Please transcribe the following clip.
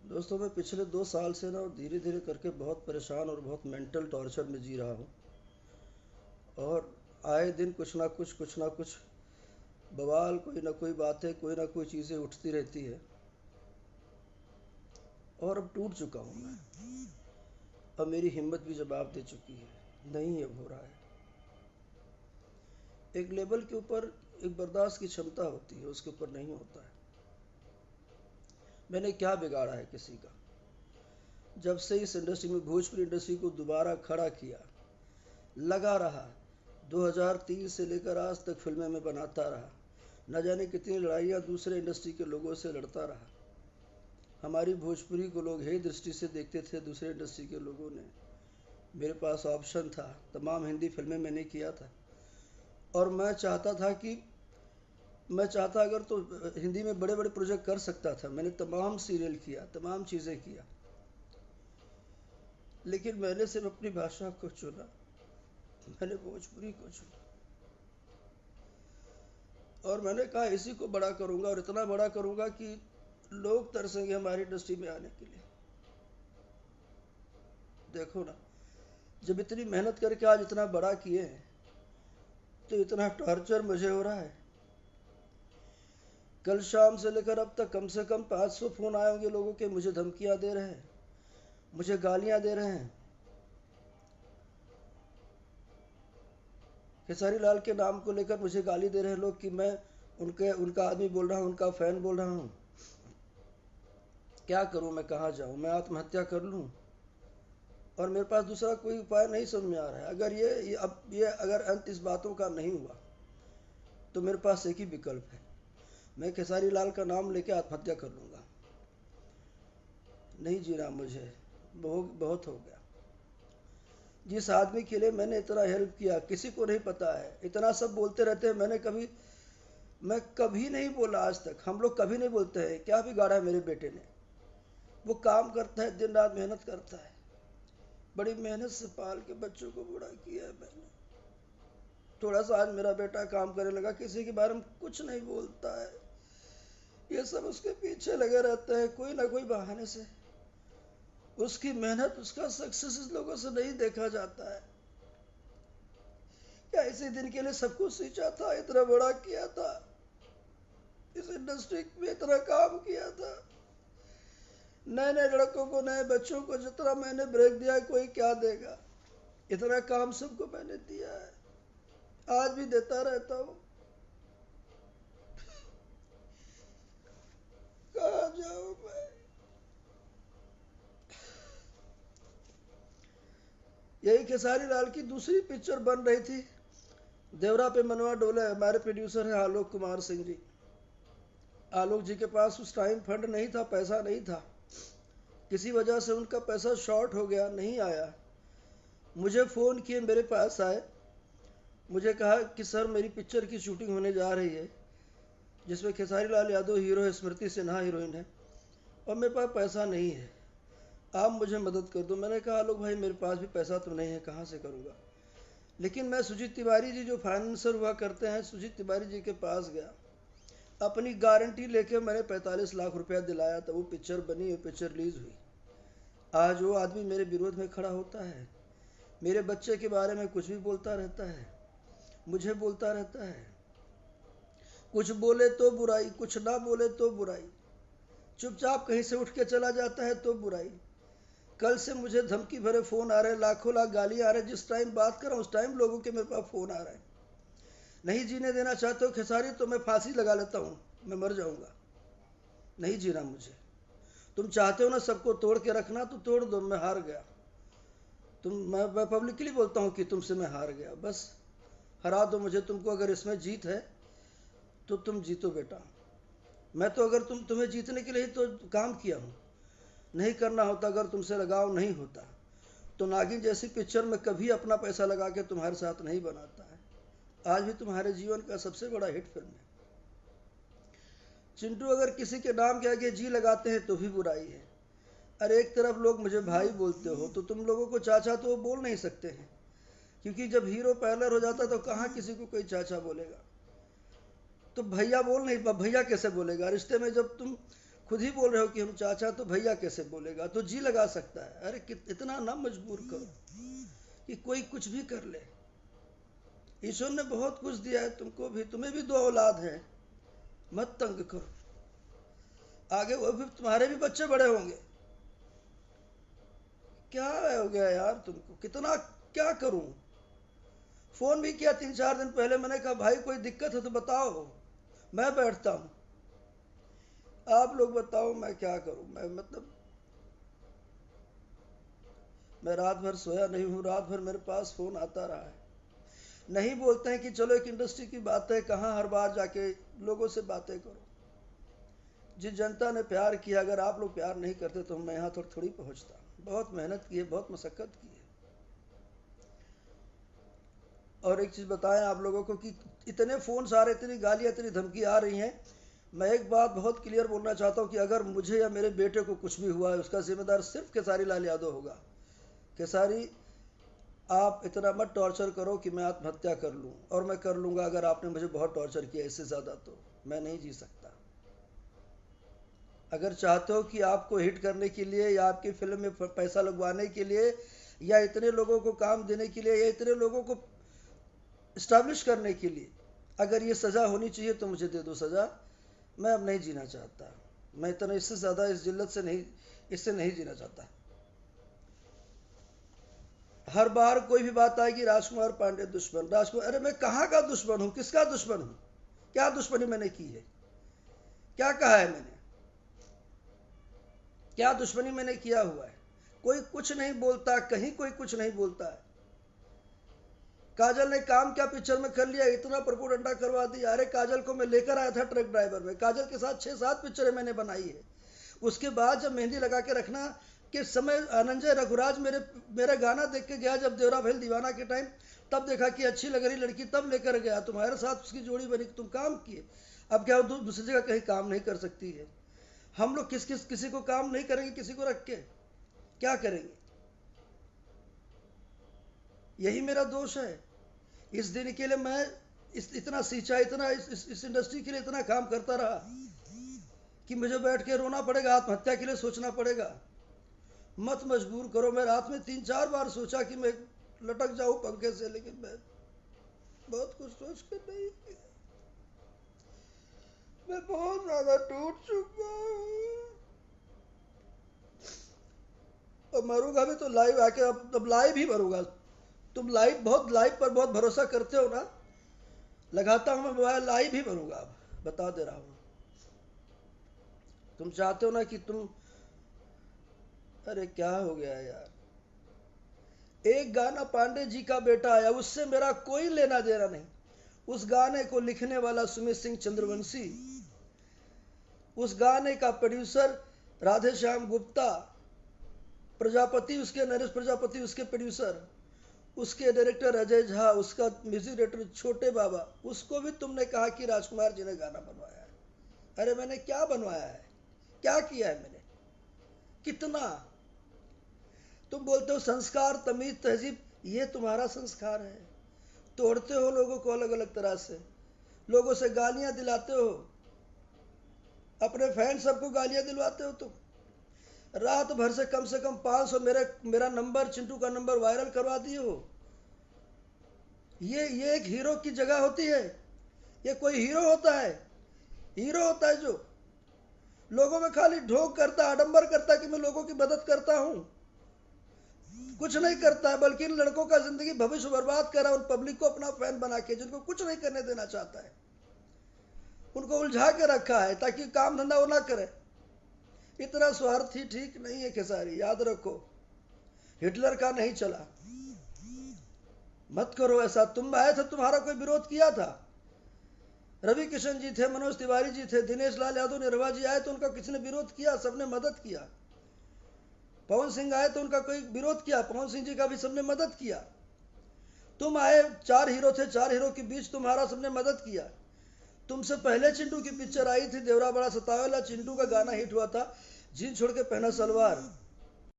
दोस्तों, मैं पिछले 2 साल से ना धीरे धीरे करके बहुत परेशान और बहुत मेंटल टॉर्चर में जी रहा हूँ। और आए दिन कुछ ना कुछ बवाल, कोई ना कोई बातें, कोई ना कोई चीज़ें उठती रहती है। और अब टूट चुका हूँ मैं। अब मेरी हिम्मत भी जवाब दे चुकी है, नहीं अब हो रहा है। एक लेवल के ऊपर एक बर्दाश्त की क्षमता होती है, उसके ऊपर नहीं होता है। मैंने क्या बिगाड़ा है किसी का? जब से इस इंडस्ट्री में, भोजपुरी इंडस्ट्री को दोबारा खड़ा किया, लगा रहा। 2003 से लेकर आज तक फिल्में में बनाता रहा। न जाने कितनी लड़ाइयाँ दूसरे इंडस्ट्री के लोगों से लड़ता रहा। हमारी भोजपुरी को लोग हे दृष्टि से देखते थे दूसरे इंडस्ट्री के लोगों ने। मेरे पास ऑप्शन था, तमाम हिंदी फिल्में मैंने किया था। और मैं चाहता अगर तो हिंदी में बड़े बड़े प्रोजेक्ट कर सकता था। मैंने तमाम सीरियल किया, तमाम चीज़ें किया। लेकिन मैंने सिर्फ अपनी भाषा को चुना, मैंने भोजपुरी को चुना। और मैंने कहा इसी को बड़ा करूंगा, और इतना बड़ा करूंगा कि लोग तरसेंगे हमारी इंडस्ट्री में आने के लिए। देखो ना, जब इतनी मेहनत करके आज इतना बड़ा किए हैं, तो इतना टॉर्चर मुझे हो रहा है। कल शाम से लेकर अब तक कम से कम 500 फोन आए होंगे लोगों के, मुझे धमकियां दे रहे हैं, मुझे गालियां दे रहे हैं। खेसारी लाल के नाम को लेकर मुझे गाली दे रहे हैं लोग कि मैं उनका आदमी बोल रहा हूँ, उनका फैन बोल रहा हूँ। क्या करूँ मैं, कहाँ जाऊँ? मैं आत्महत्या कर लूँ? और मेरे पास दूसरा कोई उपाय नहीं समझ में आ रहा है। अगर ये अगर अंत इस बातों का नहीं हुआ, तो मेरे पास एक ही विकल्प है। मैं खेसारी लाल का नाम लेके आत्महत्या कर लूँगा। नहीं जीना मुझे, बहुत बहुत हो गया। जिस आदमी के लिए मैंने इतना हेल्प किया, किसी को नहीं पता है। इतना सब बोलते रहते हैं, मैं कभी नहीं बोला आज तक। हम लोग कभी नहीं बोलते हैं। क्या बिगाड़ा है मेरे बेटे ने? वो काम करता है, दिन रात मेहनत करता है। बड़ी मेहनत से पाल के बच्चों को बड़ा किया है मैंने। थोड़ा सा आज मेरा बेटा काम करने लगा, किसी के बारे में कुछ नहीं बोलता है। ये सब उसके पीछे लगे रहते हैं कोई ना कोई बहाने से। उसकी मेहनत, उसका सक्सेस इस लोगों से नहीं देखा जाता है। क्या इसी दिन के लिए सब कुछ सोचा था? इतना बड़ा किया था, इस इंडस्ट्री में इतना काम किया था। नए नए लड़कों को, नए बच्चों को जितना मैंने ब्रेक दिया है, कोई क्या देगा? इतना काम सबको मैंने दिया है, आज भी देता रहता हूँ। कहाँ जाऊँ मैं? यही खेसारी लाल की दूसरी पिक्चर बन रही थी, देवरा पे मनवा डोले। हमारे प्रोड्यूसर हैं आलोक कुमार सिंह जी। आलोक जी के पास उस टाइम फंड नहीं था, पैसा नहीं था। किसी वजह से उनका पैसा शॉर्ट हो गया, नहीं आया। मुझे फ़ोन किए, मेरे पास आए। मुझे कहा कि सर, मेरी पिक्चर की शूटिंग होने जा रही है, जिसमें खेसारी लाल यादव हीरो है, स्मृति सिन्हा हीरोइन है, और मेरे पास पैसा नहीं है। आप मुझे मदद कर दो। मैंने कहा आलोक भाई, मेरे पास भी पैसा तो नहीं है, कहाँ से करूँगा? लेकिन मैं सुजीत तिवारी जी जो फाइनेंसर हुआ करते हैं, सुजीत तिवारी जी के पास गया। अपनी गारंटी लेके मैंने 45 लाख रुपया दिलाया, तो वो पिक्चर बनी, वो पिक्चर रिलीज हुई। आज वो आदमी मेरे विरोध में खड़ा होता है, मेरे बच्चे के बारे में कुछ भी बोलता रहता है, मुझे बोलता रहता है। कुछ बोले तो बुराई, कुछ ना बोले तो बुराई। चुपचाप कहीं से उठ के चला जाता है तो बुराई। कल से मुझे धमकी भरे फ़ोन आ रहे हैं, लाखों लाख गाली आ रहे हैं। जिस टाइम बात कर रहा हूँ उस टाइम लोगों के मेरे पास फ़ोन आ रहे हैं। नहीं जीने देना चाहते हो खेसारी, तो मैं फांसी लगा लेता हूँ, मैं मर जाऊँगा। नहीं जीना मुझे। तुम चाहते हो ना सबको तोड़ के रखना, तो तोड़ दो, मैं हार गया। मैं पब्लिकली बोलता हूँ कि तुमसे मैं हार गया। बस हरा दो मुझे। तुमको अगर इसमें जीत है तो तुम जीतो बेटा। मैं तो अगर तुम्हें जीतने के लिए तो काम किया हूँ। नहीं करना होता, अगर तुमसे लगाव नहीं होता, तो नागिन जैसी पिक्चर में कभी अपना पैसा लगा के तुम्हारे साथ नहीं बनाता है। आज भी तुम्हारे जीवन का सबसे बड़ा हिट फिल्म है। चिंटू अगर किसी के नाम के आगे जी लगाते हैं तो भी बुराई है। अरे एक तरफ लोग मुझे भाई बोलते हो, तो तुम लोगों को चाचा तो वो बोल नहीं सकते हैं, क्योंकि जब हीरो पहलर हो जाता तो कहाँ किसी को कोई चाचा बोलेगा। तो भैया बोल नहीं, भैया कैसे बोलेगा? रिश्ते में जब तुम खुद ही बोल रहे हो कि हम चाचा, तो भैया कैसे बोलेगा, तो जी लगा सकता है। अरे इतना ना मजबूर करो कि कोई कुछ भी कर ले। ईश्वर ने बहुत कुछ दिया है तुमको भी, तुम्हें भी 2 औलाद हैं, मत तंग करो। आगे वो भी, तुम्हारे भी बच्चे बड़े होंगे। क्या हो गया यार तुमको, कितना क्या करूं। फोन भी किया 3-4 दिन पहले, मैंने कहा भाई कोई दिक्कत है तो बताओ, मैं बैठता हूं। आप लोग बताओ मैं क्या करूं। मैं मतलब मैं रात भर सोया नहीं हूं, रात भर मेरे पास फोन आता रहा है। नहीं बोलते हैं कि चलो एक इंडस्ट्री की बात है, कहाँ हर बार जाके लोगों से बातें करो। जिस जनता ने प्यार किया, अगर आप लोग प्यार नहीं करते तो मैं यहाँ तक थोड़ी पहुंचता। बहुत मेहनत की है, बहुत मशक्कत की है। और एक चीज बताएं आप लोगों को कि इतने फोन आ रहे, इतनी गालियां, इतनी धमकी आ रही हैं। मैं एक बात बहुत क्लियर बोलना चाहता हूं कि अगर मुझे या मेरे बेटे को कुछ भी हुआ है, उसका जिम्मेदार सिर्फ खेसारी लाल यादव होगा। खेसारी, आप इतना मत टॉर्चर करो कि मैं आत्महत्या कर लूं, और मैं कर लूंगा अगर आपने मुझे बहुत टॉर्चर किया। इससे ज्यादा तो मैं नहीं जी सकता। अगर चाहते हो कि आपको हिट करने के लिए या आपकी फिल्म में पैसा लगवाने के लिए या इतने लोगों को काम देने के लिए या इतने लोगों को इस्टेब्लिश करने के लिए अगर ये सज़ा होनी चाहिए तो मुझे दे दो सज़ा। मैं अब नहीं जीना चाहता। मैं इतना, इससे ज़्यादा इस जिल्लत से नहीं, इससे नहीं जीना चाहता। हर बार कोई भी बात आएगी, राजकुमार पांडे दुश्मन, राजकुमार। अरे मैं कहाँ का दुश्मन हूँ, किसका दुश्मन हूँ? क्या दुश्मनी मैंने की है? क्या कहा है मैंने? क्या दुश्मनी मैंने किया हुआ है? कोई कुछ नहीं बोलता, कहीं कोई कुछ नहीं बोलता है। काजल ने काम क्या पिक्चर में कर लिया, इतना प्रोपोगंडा करवा दिया। अरे काजल को मैं लेकर आया था ट्रक ड्राइवर में, काजल के साथ 6-7 पिक्चरें मैंने बनाई है। उसके बाद जब मेहंदी लगा के रखना के समय अनंजय रघुराज मेरा गाना देख के गया, जब देवरा भैल दीवाना के टाइम, तब देखा कि अच्छी लग रही लड़की, तब लेकर गया। तुम्हारे साथ उसकी जोड़ी बनी, तुम काम किए। अब क्या दूसरी जगह कहीं काम नहीं कर सकती है? हम लोग किसी को काम नहीं करेंगे, किसी को रख के क्या करेंगे? यही मेरा दोष है। इस दिन के लिए मैं इतना सींचा, इतना इस इंडस्ट्री के लिए इतना काम करता रहा कि मुझे बैठ के रोना पड़ेगा, आत्महत्या के लिए सोचना पड़ेगा। मत मजबूर करो। मैं रात में 3-4 बार सोचा कि मैं लटक जाऊं पंखे से, लेकिन मैं बहुत कुछ सोच कर नहीं किया। मैं बहुत ज्यादा टूट चुका हूं। और मरूंगा भी तो लाइव आके, अब लाइव ही मरूंगा। तुम लाइव पर बहुत भरोसा करते हो ना, लगाता हूं मैं मोबाइल, लाइव ही मरूंगा। अब बता दे रहा हूं। तुम चाहते हो ना कि तुम, अरे क्या हो गया यार। एक गाना पांडे जी का बेटा आया, उससे मेरा कोई लेना देना नहीं। उस गाने को लिखने वाला सुमित सिंह चंद्रवंशी, उस गाने का प्रोड्यूसर राधेश्याम गुप्ता, प्रजापति उसके, नरेश प्रजापति उसके प्रोड्यूसर, उसके डायरेक्टर अजय झा, उसका म्यूजिक डायरेक्टर छोटे बाबा। उसको भी तुमने कहा कि राजकुमार जी ने गाना बनवाया है। अरे मैंने क्या बनवाया है? क्या किया है मैंने? कितना? तुम बोलते हो संस्कार, तमीज, तहजीब, ये तुम्हारा संस्कार है। तोड़ते हो लोगों को अलग अलग तरह से, लोगों से गालियां दिलाते हो, अपने फैन सबको गालियां दिलवाते हो। तुम रात भर से कम 500 मेरा नंबर, चिंटू का नंबर वायरल करवा दिए हो। ये एक हीरो की जगह होती है? ये कोई हीरो होता है? हीरो होता है जो लोगों में खाली ढोंग करता, आडंबर करता कि मैं लोगों की मदद करता हूं, कुछ नहीं करता है, बल्कि इन लड़कों का जिंदगी भविष्य बर्बाद कर रहा है। उन पब्लिक को अपना फैन बना के, जिनको कुछ नहीं करने देना चाहता है, उनको उलझा के रखा है ताकि काम धंधा वो ना करे। इतना स्वार्थी ठीक नहीं है खेसारी, याद रखो। हिटलर का नहीं चला। मत करो ऐसा। तुम आए थे, तुम्हारा कोई विरोध किया था? रवि किशन जी थे, मनोज तिवारी जी थे, दिनेश लाल यादव, निरवा जी आए तो उनका किसी ने विरोध किया? सबने मदद किया। पवन सिंह आए तो उनका कोई विरोध किया? पवन सिंह जी का भी सबने मदद किया। तुम आए, 4 हीरो थे, 4 हीरो के बीच तुम्हारा सबने मदद किया। तुमसे पहले चिंटू की पिक्चर आई थी, देवरा बड़ा सतावेला, चिंटू का गाना हिट हुआ था, जीन छोड़ के पहना सलवार।